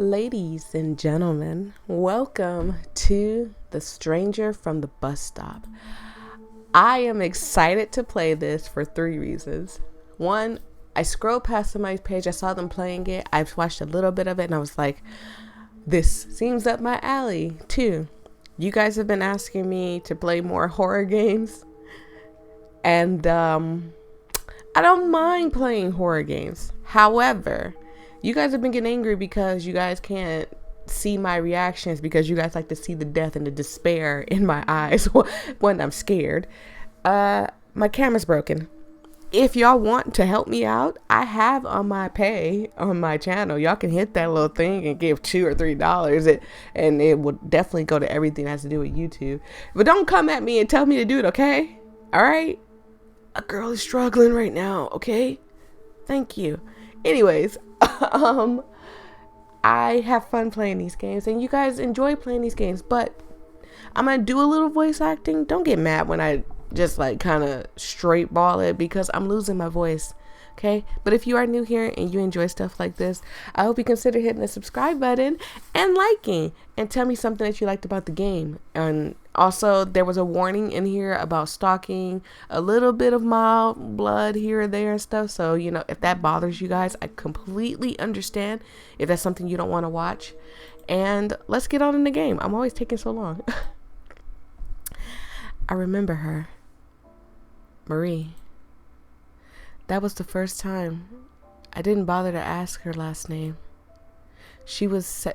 Ladies and gentlemen, welcome to The Stranger from the Bus Stop. I am excited to play this for three reasons. One, I scrolled past somebody's page, I saw them playing it, I've watched a little bit of it, and I was like, this seems up my alley. Two, you guys have been asking me to play more horror games, and I don't mind playing horror games. However, you guys have been getting angry because you guys can't see my reactions because you guys like to see the death and the despair in my eyes when I'm scared. My camera's broken. If y'all want to help me out, I have on my pay on my channel. Y'all can hit that little thing and give $2 or $3, and it will definitely go to everything that has to do with YouTube. But don't come at me and tell me to do it, okay? All right? A girl is struggling right now, okay? Thank you. Anyways, I have fun playing these games, and you guys enjoy playing these games, but I'm gonna do a little voice acting. Don't get mad when I just like kind of straight ball it because I'm losing my voice, okay? But if you are new here and you enjoy stuff like this, I hope you consider hitting the subscribe button and liking, and tell me something that you liked about the game. And also, there was a warning in here about stalking, a little bit of mild blood here or there and stuff. So, you know, if that bothers you guys, I completely understand if that's something you don't want to watch. And let's get on in the game. I'm always taking so long. I remember her. Marie. That was the first time. I didn't bother to ask her last name. She was.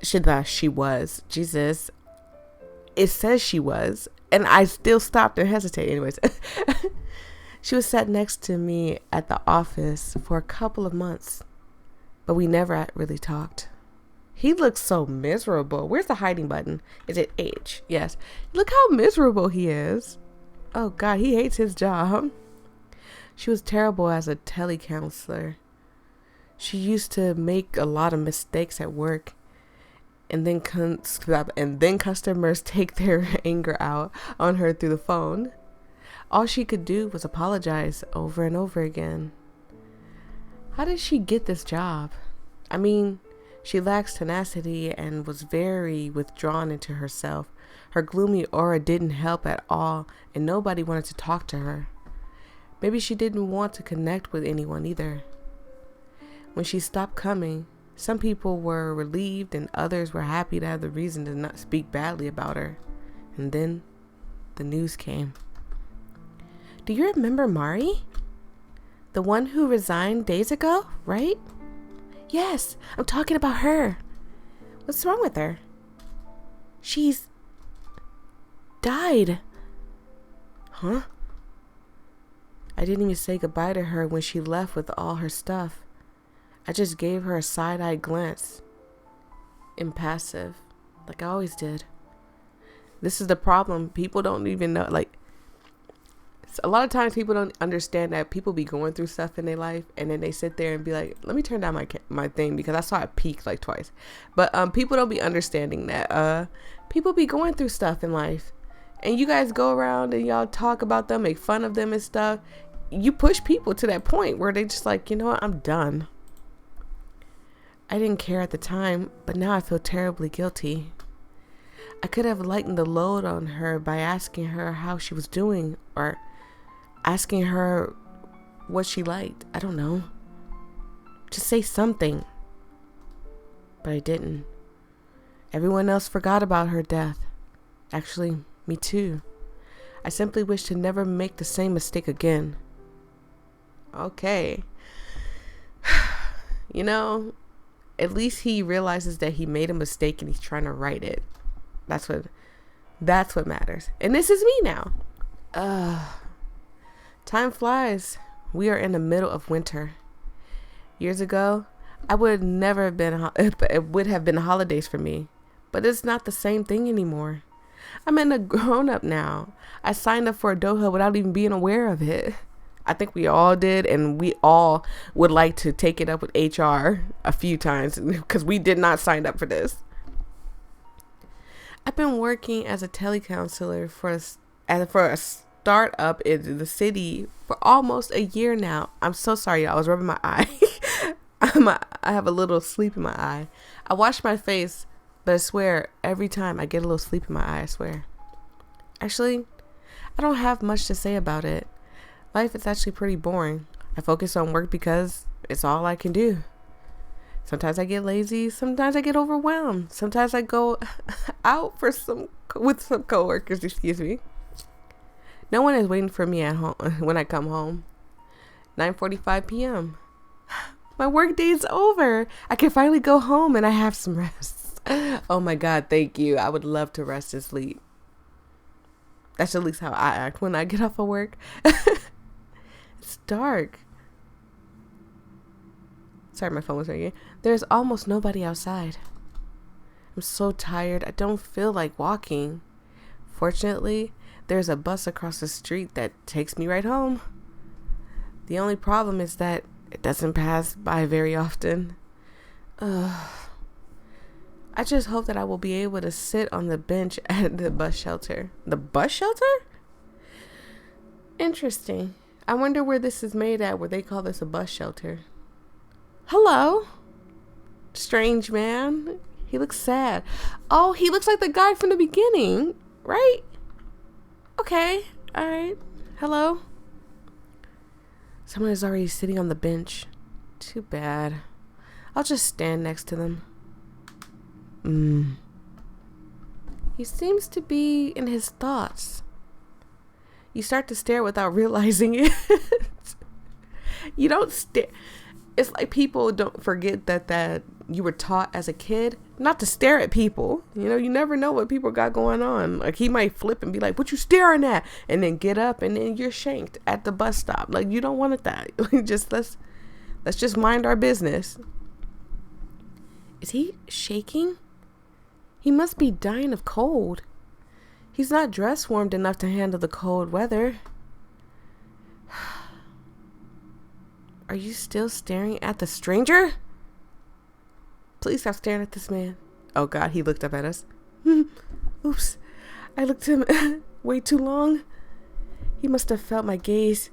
Jesus. It says she was, and I still stopped and hesitated. Anyways, she was sat next to me at the office for a couple of months, but we never really talked. He looks so miserable. Where's the hiding button? Is it H? Yes. Look how miserable he is. Oh God, he hates his job. She was terrible as a telecounselor. She used to make a lot of mistakes at work. And then customers take their anger out on her through the phone. All she could do was apologize over and over again. How did she get this job? I mean, she lacks tenacity and was very withdrawn into herself. Her gloomy aura didn't help at all, and nobody wanted to talk to her. Maybe she didn't want to connect with anyone either. When she stopped coming, some people were relieved and others were happy to have the reason to not speak badly about her. And then the news came. Do you remember Mari? The one who resigned days ago, right? Yes, I'm talking about her. What's wrong with her? She's died. Huh? I didn't even say goodbye to her when she left with all her stuff. I just gave her a side-eye glance. Impassive, like I always did. This is the problem. People don't even know, like, a lot of times people don't understand that people be going through stuff in their life, and then they sit there and be like, let me turn down my thing because I saw it peak like twice. But people don't be understanding that people be going through stuff in life, and you guys go around and y'all talk about them, make fun of them and stuff. You push people to that point where they just like, you know what, I'm done. I didn't care at the time, but now I feel terribly guilty. I could have lightened the load on her by asking her how she was doing, or asking her what she liked. I don't know. Just say something. But I didn't. Everyone else forgot about her death. Actually, me too. I simply wish to never make the same mistake again. Okay. You know, at least he realizes that he made a mistake and he's trying to right it. That's what matters. And this is me now. Time flies. We are in the middle of winter. Years ago, it would have been holidays for me. But it's not the same thing anymore. I'm a grown up now. I signed up for adulthood without even being aware of it. I think we all did, and we all would like to take it up with HR a few times because we did not sign up for this. I've been working as a telecounselor for a startup in the city for almost a year now. I'm so sorry, y'all. I was rubbing my eye. I have a little sleep in my eye. I wash my face, but I swear every time I get a little sleep in my eye, I swear. Actually, I don't have much to say about it. Life is actually pretty boring. I focus on work because it's all I can do. Sometimes I get lazy. Sometimes I get overwhelmed. Sometimes I go out with some coworkers, excuse me. No one is waiting for me at home when I come home. 9:45 p.m. My work day is over. I can finally go home and I have some rest. Oh my God, thank you. I would love to rest and sleep. That's at least how I act when I get off of work. It's dark. Sorry, my phone was ringing. There's almost nobody outside. I'm so tired. I don't feel like walking. Fortunately, there's a bus across the street that takes me right home. The only problem is that it doesn't pass by very often. I just hope that I will be able to sit on the bench at the bus shelter. The bus shelter? Interesting. I wonder where this is made at, where they call this a bus shelter. Hello? Strange man. He looks sad. Oh, he looks like the guy from the beginning, right? Okay. All right. Hello? Someone is already sitting on the bench. Too bad. I'll just stand next to them. He seems to be in his thoughts. You start to stare without realizing it. You don't stare. It's like people don't forget that you were taught as a kid not to stare at people. You know, you never know what people got going on. Like, he might flip and be like, "What you staring at?" And then get up and then you're shanked at the bus stop. Like, you don't want it that. Let's just mind our business. Is he shaking? He must be dying of cold. He's not dress warmed enough to handle the cold weather. Are you still staring at the stranger? Please stop staring at this man. Oh God, he looked up at us. Oops. I looked at him way too long. He must have felt my gaze.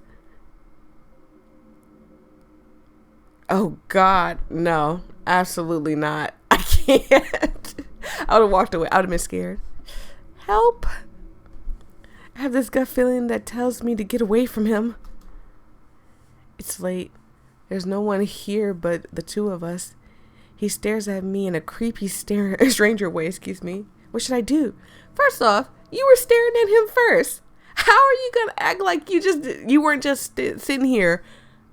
Oh God, no. Absolutely not. I can't. I would have walked away. I would have been scared. Help. I have this gut feeling that tells me to get away from him. It's late. There's no one here but the two of us. He stares at me in a creepy stranger way, excuse me. What should I do? First off, you were staring at him first. How are you gonna act like you weren't just sitting here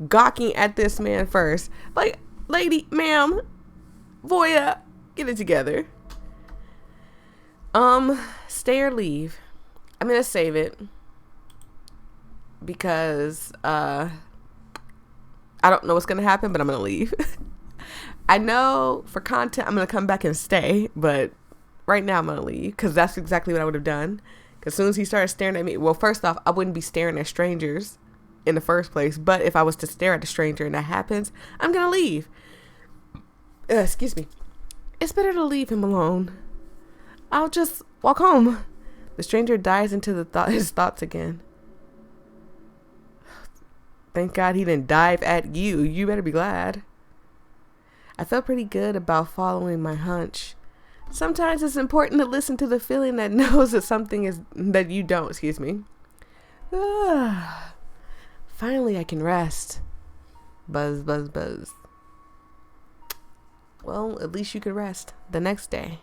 gawking at this man first? Like, lady, ma'am, Voya, get it together. Stay or leave. I'm gonna save it because I don't know what's gonna happen, but I'm gonna leave. I know for content I'm gonna come back and stay, but right now I'm gonna leave because that's exactly what I would have done. Because as soon as he started staring at me, well, first off, I wouldn't be staring at strangers in the first place, but if I was to stare at a stranger and that happens, I'm gonna leave. Excuse me. It's better to leave him alone. I'll just walk home. The stranger dives into his thoughts again. Thank God he didn't dive at you. You better be glad. I felt pretty good about following my hunch. Sometimes it's important to listen to the feeling that knows that something is that you don't. Excuse me. Finally, I can rest. Buzz, buzz, buzz. Well, at least you could rest the next day.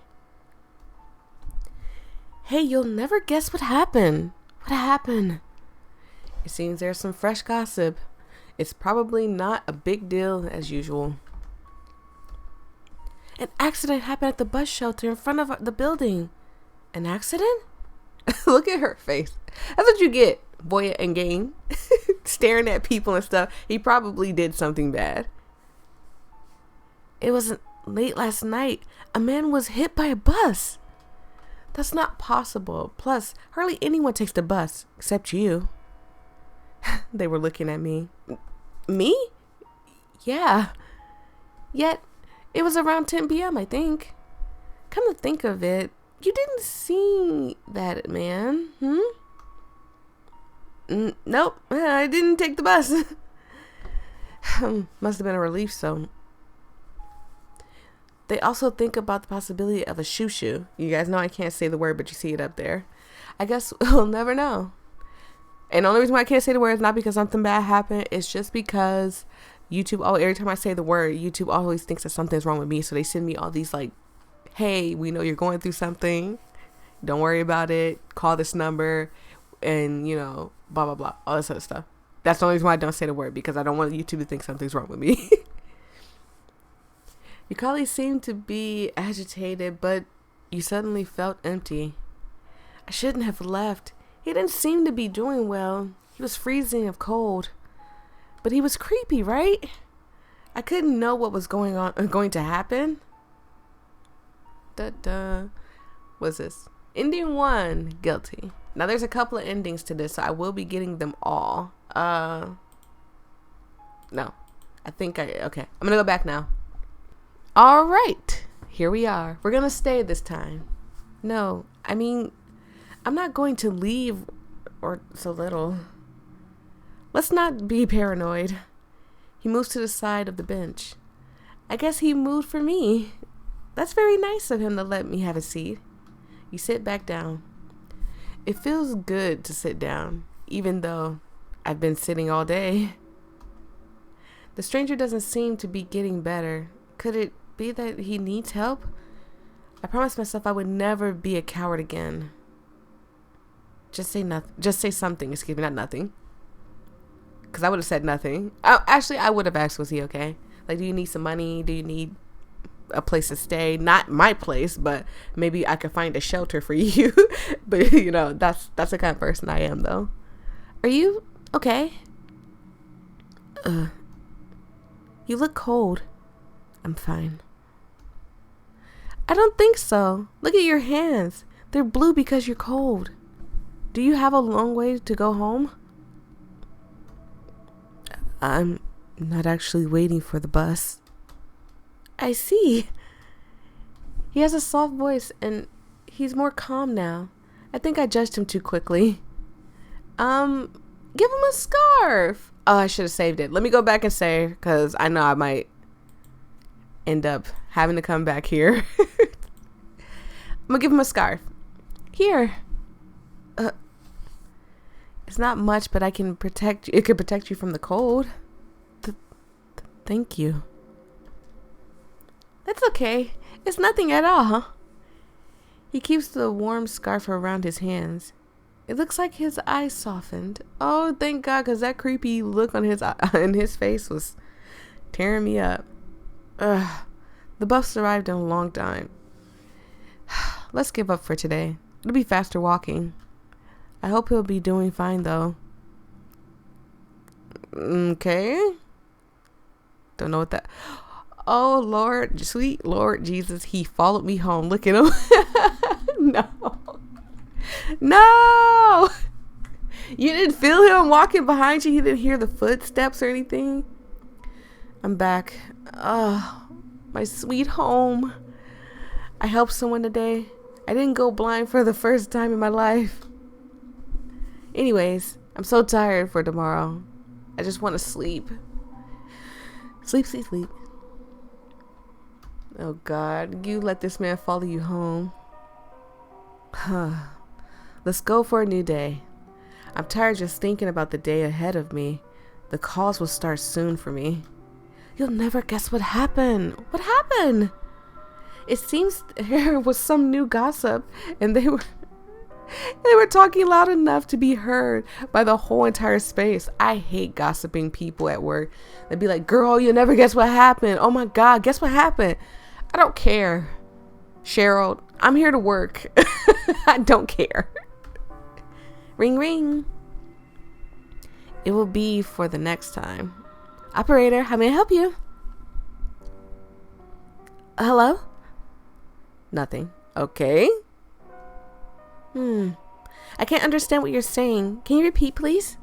Hey, you'll never guess what happened. What happened? It seems there's some fresh gossip. It's probably not a big deal as usual. An accident happened at the bus shelter in front of the building. An accident? Look at her face. That's what you get, Boya and Game. Staring at people and stuff. He probably did something bad. It was late last night. A man was hit by a bus. That's not possible. Plus, hardly anyone takes the bus, except you. They were looking at me. Me? Yeah. Yet, it was around 10 p.m., I think. Come to think of it, you didn't see that man, Nope, I didn't take the bus. Must have been a relief, so They also think about the possibility of a shoo. You guys know I can't say the word, but you see it up there. I guess we'll never know. And the only reason why I can't say the word is not because something bad happened. It's just because YouTube, every time I say the word, YouTube always thinks that something's wrong with me. So they send me all these like, hey, we know you're going through something. Don't worry about it. Call this number and, you know, blah, blah, blah. All this other stuff. That's the only reason why I don't say the word, because I don't want YouTube to think something's wrong with me. You probably seemed to be agitated, but you suddenly felt empty. I shouldn't have left. He didn't seem to be doing well. He was freezing of cold. But he was creepy, right? I couldn't know what was going to happen. What's this? Ending 1, guilty. Now there's a couple of endings to this, so I will be getting them all. No. Okay. I'm gonna go back now. All right. Here we are. We're gonna stay this time. No, I mean, I'm not going to leave or so little. Let's not be paranoid. He moves to the side of the bench. I guess he moved for me. That's very nice of him to let me have a seat. You sit back down. It feels good to sit down, even though I've been sitting all day. The stranger doesn't seem to be getting better. Could it be that he needs help? I promised myself I would never be a coward again. Just say nothing. Just say something. Excuse me, not nothing. Because I would have said nothing. Actually, I would have asked, was he okay? Like, do you need some money? Do you need a place to stay? Not my place, but maybe I could find a shelter for you. But, you know, that's the kind of person I am, though. Are you okay? You look cold. I'm fine. I don't think so. Look at your hands. They're blue because you're cold. Do you have a long way to go home? I'm not actually waiting for the bus. I see. He has a soft voice and he's more calm now. I think I judged him too quickly. Give him a scarf. Oh, I should have saved it. Let me go back and say, because I know I might end up having to come back here. I'm gonna give him a scarf. Here. It's not much, but I can protect you. It could protect you from the cold. Thank you. That's okay. It's nothing at all, huh? He keeps the warm scarf around his hands. It looks like his eyes softened. Oh, thank God, because that creepy look on his face was tearing me up. Ugh. The bus arrived in a long time. Let's give up for today. It'll be faster walking. I hope he'll be doing fine, though. Okay. Don't know what that... Oh, Lord, sweet Lord Jesus, he followed me home. Look at him. No. You didn't feel him walking behind you? You didn't hear the footsteps or anything? I'm back. Oh, my sweet home. I helped someone today. I didn't go blind for the first time in my life. Anyways, I'm so tired for tomorrow. I just want to sleep. Sleep. Oh, God. You let this man follow you home. Let's go for a new day. I'm tired just thinking about the day ahead of me. The calls will start soon for me. You'll never guess what happened. What happened? It seems there was some new gossip, and they were talking loud enough to be heard by the whole entire space. I hate gossiping people at work. They'd be like, girl, you'll never guess what happened. Oh my God, guess what happened? I don't care. Cheryl, I'm here to work. I don't care. Ring, ring. It will be for the next time. Operator, how may I help you? Hello? Nothing. Okay. I can't understand what you're saying. Can you repeat, please?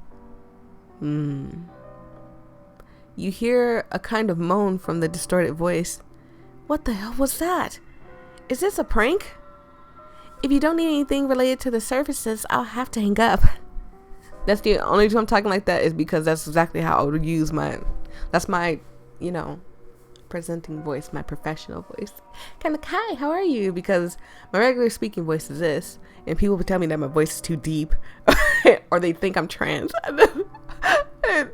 You hear a kind of moan from the distorted voice. What the hell was that? Is this a prank? If you don't need anything related to the services, I'll have to hang up. That's the only reason I'm talking like that is because that's exactly how I would use that's my, presenting voice, my professional voice. Kind of, hi, how are you? Because my regular speaking voice is this, and people would tell me that my voice is too deep, or they think I'm trans.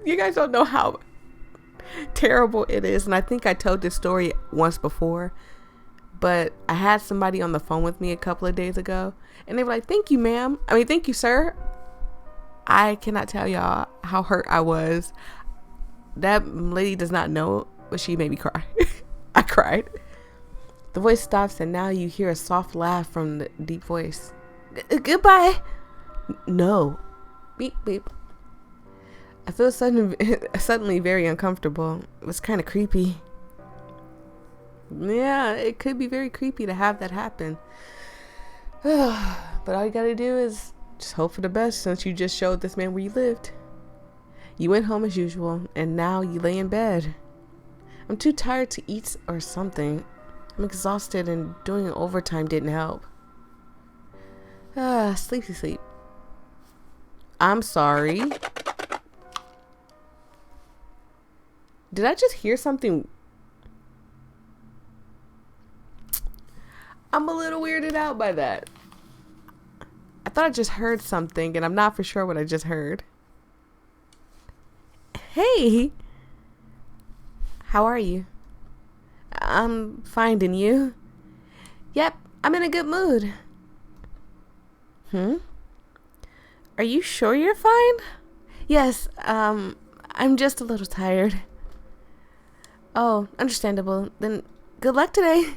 You guys don't know how terrible it is. And I think I told this story once before, but I had somebody on the phone with me a couple of days ago, and they were like, thank you, ma'am. I mean, thank you, sir. I cannot tell y'all how hurt I was. That lady does not know, but she made me cry. I cried. The voice stops, and now you hear a soft laugh from the deep voice. Goodbye. No. Beep, beep. I feel suddenly very uncomfortable. It was kind of creepy. Yeah, it could be very creepy to have that happen. But all you gotta do is just hope for the best, since you just showed this man where you lived. You went home as usual, and now you lay in bed. I'm too tired to eat or something. I'm exhausted, and doing overtime didn't help. Sleepy sleep. I'm sorry. Did I just hear something? I'm a little weirded out by that. I thought I just heard something, and I'm not for sure what I just heard. Hey! How are you? I'm fine, and you? Yep, I'm in a good mood. Are you sure you're fine? Yes, I'm just a little tired. Oh, understandable. Then good luck today.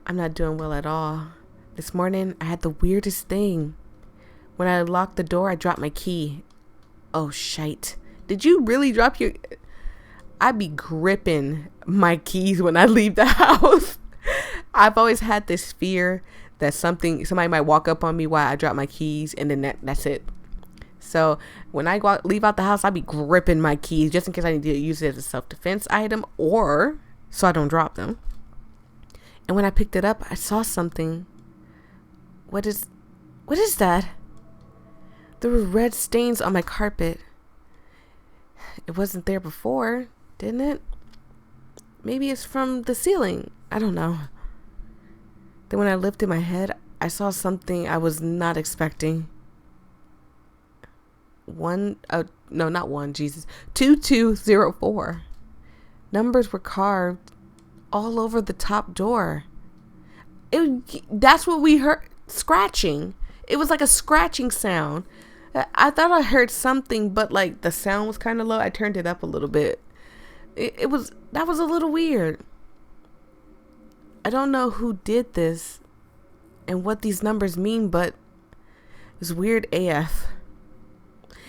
I'm not doing well at all. This morning, I had the weirdest thing. When I locked the door, I dropped my key. Oh, shite. Did you really drop your... I be gripping my keys when I leave the house. I've always had this fear that somebody might walk up on me while I drop my keys, and then that's it. So when I leave out the house, I be gripping my keys just in case I need to use it as a self-defense item, or so I don't drop them. And when I picked it up, I saw something. What is that? There were red stains on my carpet. It wasn't there before, didn't it? Maybe it's from the ceiling. I don't know. Then when I lifted my head, I saw something I was not expecting. 2204. Numbers were carved all over the top door. That's what we heard. Scratching. It was like a scratching sound. I thought I heard something, but like the sound was kind of low. I turned it up a little bit. That was a little weird. I don't know who did this and what these numbers mean, but it's weird AF.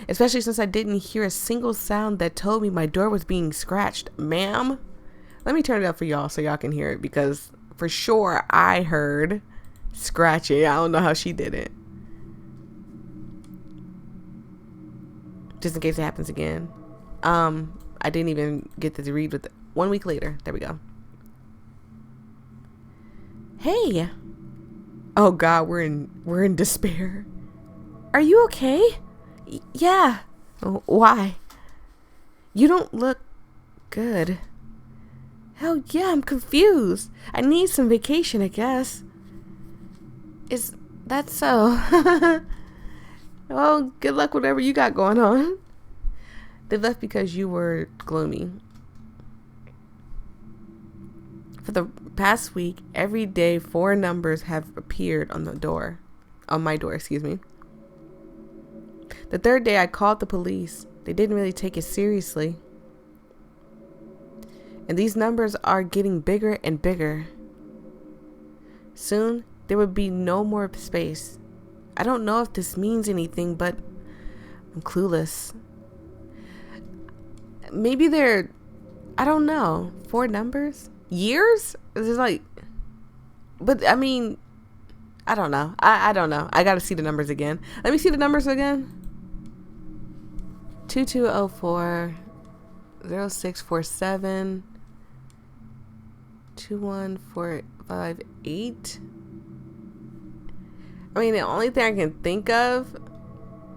Especially since I didn't hear a single sound that told me my door was being scratched. Ma'am? Let me turn it up for y'all so y'all can hear it, because for sure I heard scratching. I don't know how she did it. Just in case it happens again. I didn't even get to read with it. 1 week later. There we go. Hey. Oh God, we're in despair. Are you okay? Yeah. Why? You don't look good. Hell yeah, I'm confused. I need some vacation, I guess. Is that so? Well, good luck with whatever you got going on. They left because you were gloomy. For the past week, every day 4 numbers have appeared on my door, excuse me. The 3rd day I called the police. They didn't really take it seriously. And these numbers are getting bigger and bigger. Soon, there would be no more space. I don't know if this means anything, but I'm clueless. Maybe I don't know, 4 numbers? Years? It's like, but I mean, I don't know. I don't know. I gotta see the numbers again. Let me see the numbers again. 2204 0647 21458. I mean, the only thing I can think of,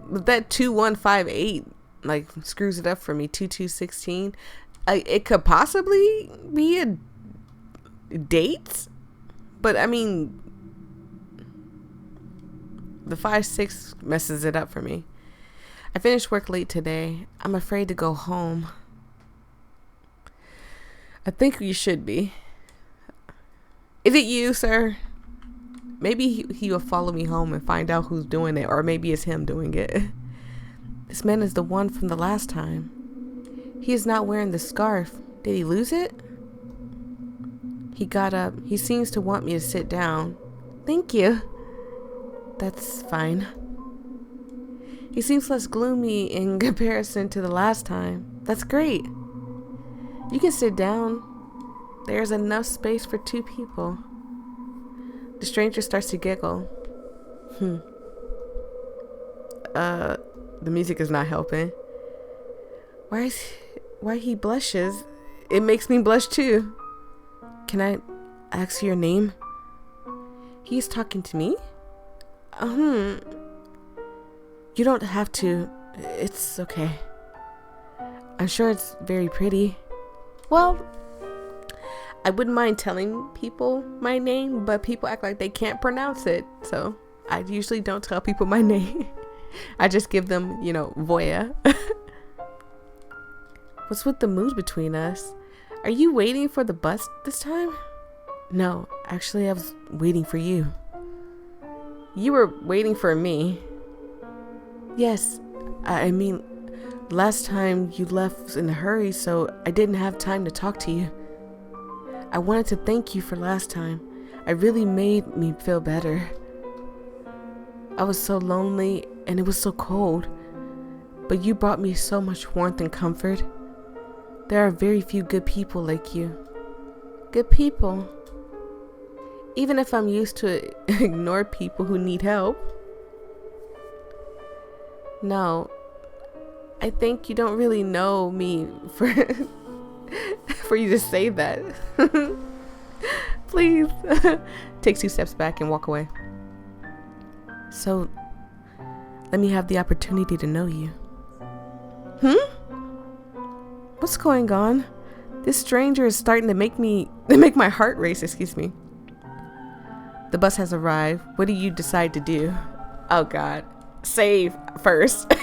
but that 2158 like screws it up for me. 2216. It could possibly be a date, but I mean, the 5-6 messes it up for me. I finished work late today. I'm afraid to go home. I think you should be. Is it you, sir? Maybe he will follow me home and find out who's doing it, or maybe it's him doing it. This man is the one from the last time. He is not wearing the scarf. Did he lose it? He got up. He seems to want me to sit down. Thank you. That's fine. He seems less gloomy in comparison to the last time. That's great. You can sit down. There's enough space for 2 people. The stranger starts to giggle. The music is not helping. Why he blushes? It makes me blush too. Can I ask your name? He's talking to me? You don't have to. It's okay. I'm sure it's very pretty. Well, I wouldn't mind telling people my name, but people act like they can't pronounce it. So I usually don't tell people my name. I just give them, Voya. What's with the mood between us? Are you waiting for the bus this time? No, actually I was waiting for you. You were waiting for me. Yes, I mean, last time you left in a hurry, so I didn't have time to talk to you. I wanted to thank you for last time. It really made me feel better. I was so lonely and it was so cold, but you brought me so much warmth and comfort. There are very few good people like you. Good people. Even if I'm used to ignore people who need help. No, I think you don't really know me for for you to say that. Please. Take 2 steps back and walk away. So, let me have the opportunity to know you. What's going on? This stranger is starting to make my heart race, excuse me. The bus has arrived. What do you decide to do? Oh God. Save first.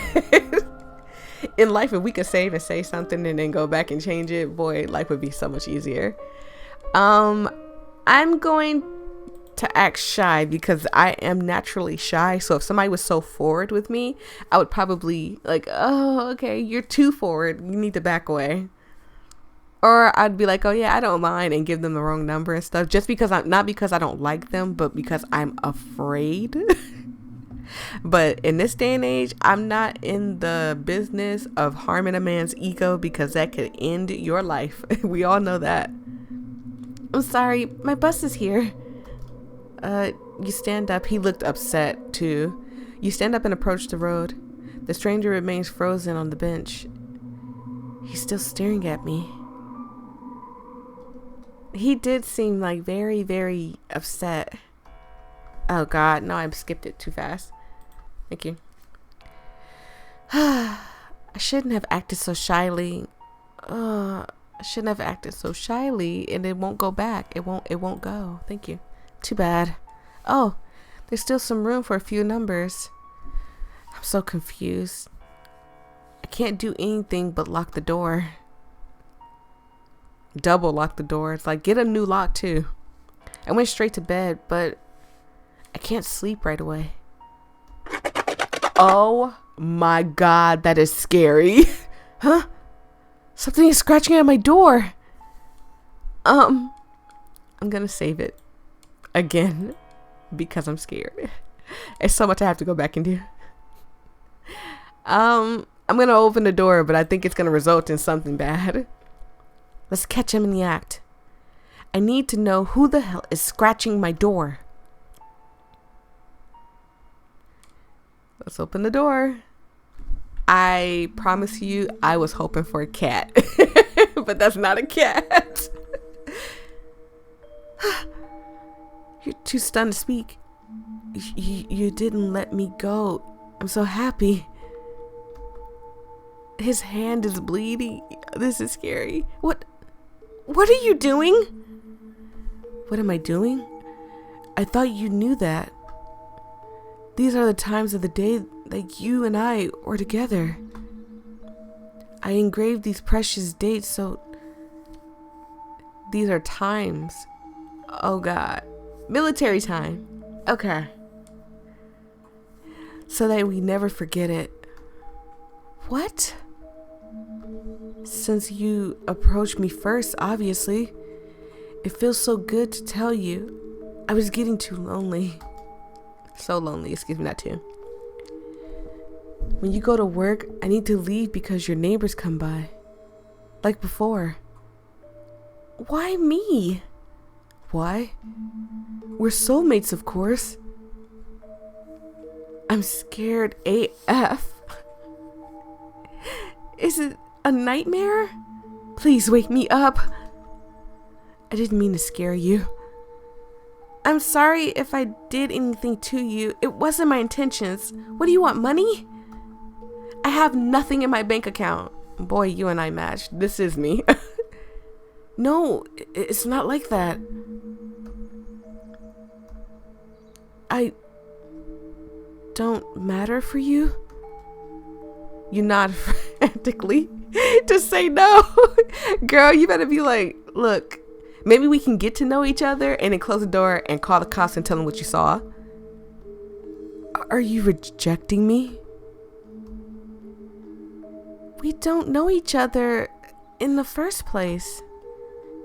In life, if we could save and say something and then go back and change it, boy, life would be so much easier. I'm going to act shy because I am naturally shy. So if somebody was so forward with me, I would probably like, oh, okay, you're too forward. You need to back away. Or I'd be like, oh yeah, I don't mind, and give them the wrong number and stuff. Just because not because I don't like them, but because I'm afraid. But in this day and age, I'm not in the business of harming a man's ego because that could end your life. We all know that. I'm sorry, my bus is here. You stand up. He looked upset too. You stand up and approach the road. The stranger remains frozen on the bench. He's still staring at me. He did seem like very, very upset. Oh God, no, I skipped it too fast. Thank you. I shouldn't have acted so shyly. I shouldn't have acted so shyly, and it won't go back. It won't go. Thank you. Too bad. Oh, there's still some room for a few numbers. I'm so confused. I can't do anything but lock the door. Double lock the door. It's like, get a new lock too. I went straight to bed, but I can't sleep right away. Oh my God, that is scary. Huh? Something is scratching at my door. I'm gonna save it again because I'm scared. It's so much I have to go back and do. I'm gonna open the door, but I think it's gonna result in something bad. Let's catch him in the act. I need to know who the hell is scratching my door. Let's open the door. I promise you, I was hoping for a cat, but that's not a cat. You're too stunned to speak. You didn't let me go. I'm so happy. His hand is bleeding. This is scary. What are you doing? What am I doing? I thought you knew that. These are the times of the day that you and I were together. I engraved these precious dates, so these are times. Oh God. Military time. Okay. So that we never forget it. What? Since you approached me first, obviously. It feels so good to tell you. I was getting too lonely. So lonely, excuse me, not too. When you go to work, I need to leave because your neighbors come by. Like before. Why me? Why? We're soulmates, of course. I'm scared AF. Is it a nightmare? Please wake me up. I didn't mean to scare you. I'm sorry if I did anything to you. It wasn't my intentions. What do you want, money? I have nothing in my bank account. Boy, you and I matched. This is me. No, it's not like that. I don't matter for you? You nod frantically to say no. Girl, you better be like, look, maybe we can get to know each other and then close the door and call the cops and tell them what you saw. Are you rejecting me? We don't know each other in the first place.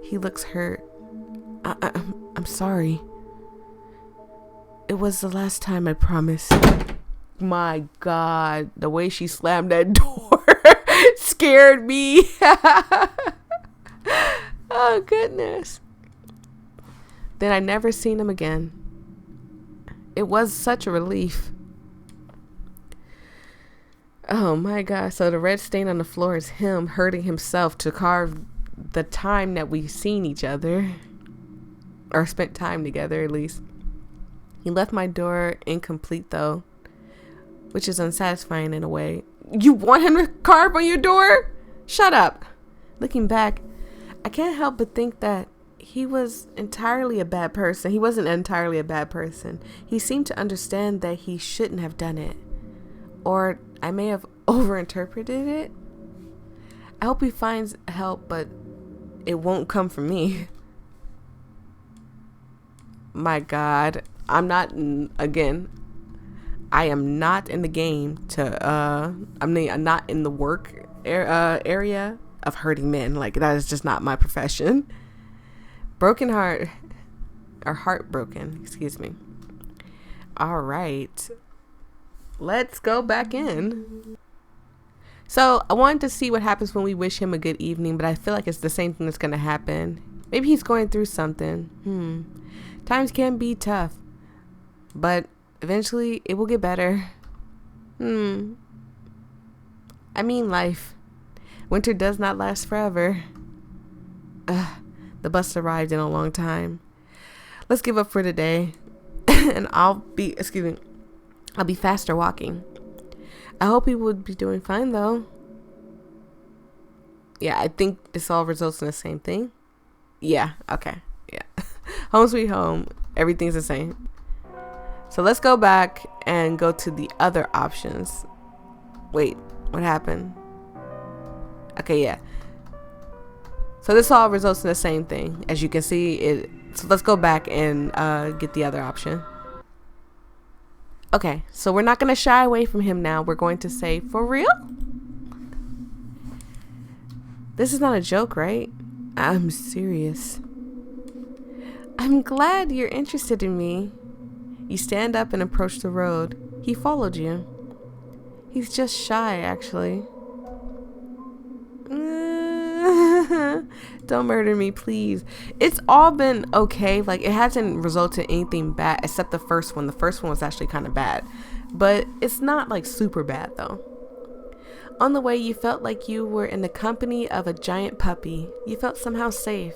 He looks hurt. I'm sorry. It was the last time, I promise. My God, the way she slammed that door scared me. Oh, goodness. Then I never seen him again. It was such a relief. Oh my God. So the red stain on the floor is him hurting himself to carve the time that we've seen each other. Or spent time together, at least. He left my door incomplete, though, which is unsatisfying in a way. You want him to carve on your door? Shut up. Looking back, I can't help but think that he was entirely a bad person. He wasn't entirely a bad person. He seemed to understand that he shouldn't have done it. Or I may have overinterpreted it. I hope he finds help, but it won't come from me. My God. I'm not, again, I am not in the game to, I'm not in the work area of hurting men. Like, that is just not my profession. Broken heart, or heartbroken, excuse me. All right. Let's go back in. So I wanted to see what happens when we wish him a good evening, but I feel like it's the same thing that's going to happen. Maybe he's going through something. Times can be tough, but eventually it will get better. I mean, life. Winter does not last forever. The bus arrived in a long time. Let's give up for today. And I'll be faster walking. I hope he would be doing fine, though. Yeah, I think this all results in the same thing. Yeah, okay. Yeah. Home sweet home. Everything's the same. So let's go back and go to the other options. Wait, what happened? Okay, yeah. So this all results in the same thing. As you can see, it. So let's go back and get the other option. Okay, so we're not going to shy away from him now. We're going to say, for real? This is not a joke, right? I'm serious. I'm glad you're interested in me. You stand up and approach the road. He followed you. He's just shy, actually. Don't murder me, please. It's all been okay. Like, it hasn't resulted in anything bad except the first one. The first one was actually kind of bad, but it's not like super bad though. On the way, you felt like you were in the company of a giant puppy. You felt somehow safe.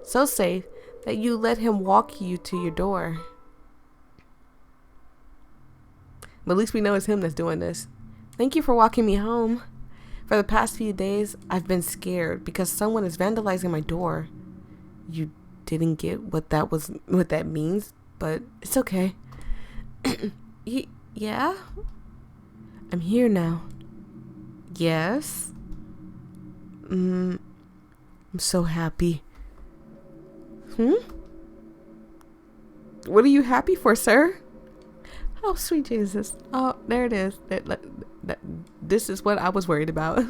So safe that you let him walk you to your door. But at least we know it's him that's doing this. Thank you for walking me home. For the past few days, I've been scared because someone is vandalizing my door. You didn't get what that means, but it's okay. Yeah? I'm here now. Yes? I'm so happy. What are you happy for, sir? Oh, sweet Jesus. Oh, there it is. This is what I was worried about.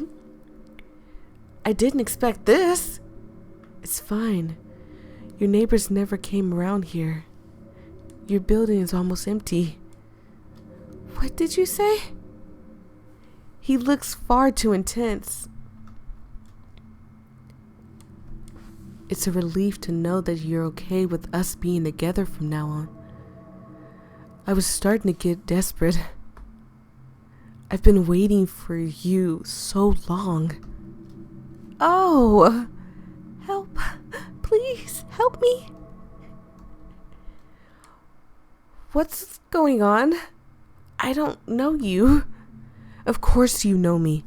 I didn't expect this. It's fine. Your neighbors never came around here. Your building is almost empty. What did you say? He looks far too intense. It's a relief to know that you're okay with us being together from now on. I was starting to get desperate. I've been waiting for you so long. Oh, help. Please help me. What's going on? I don't know you. Of course you know me.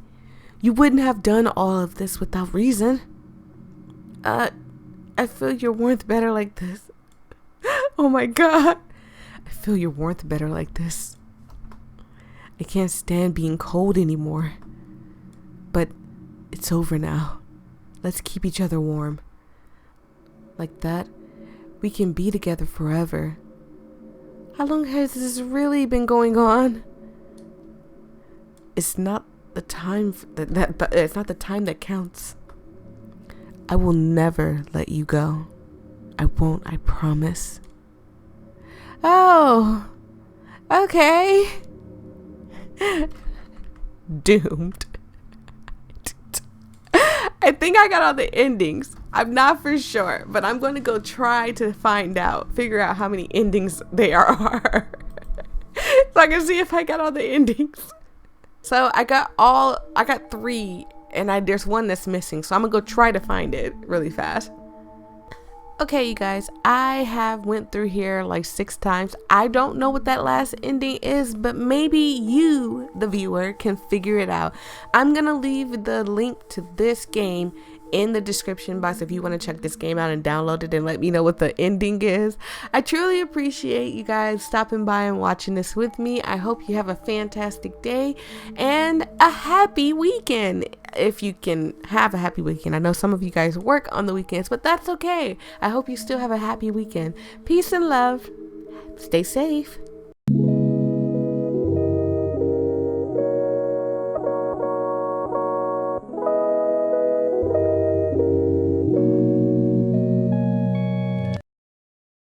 You wouldn't have done all of this without reason. I feel your warmth better like this. Oh my God. I feel your warmth better like this. I can't stand being cold anymore. But it's over now. Let's keep each other warm. Like that, we can be together forever. How long has this really been going on? It's not the time it's not the time that counts. I will never let you go. I won't, I promise. Oh, okay. Doomed. I think I got all the endings. I'm not for sure, but I'm going to go try to figure out how many endings there are. So I can see if I got all the endings. So I got 3, and there's one that's missing. So I'm gonna go try to find it really fast. Okay, you guys, I have went through here like 6 times. I don't know what that last ending is, but maybe you, the viewer, can figure it out. I'm gonna leave the link to this game in the description box if you want to check this game out and download it and let me know what the ending is. I truly appreciate you guys stopping by and watching this with me. I hope you have a fantastic day and a happy weekend. If you can have a happy weekend. I know some of you guys work on the weekends, but that's okay. I hope you still have a happy weekend. Peace and love. Stay safe.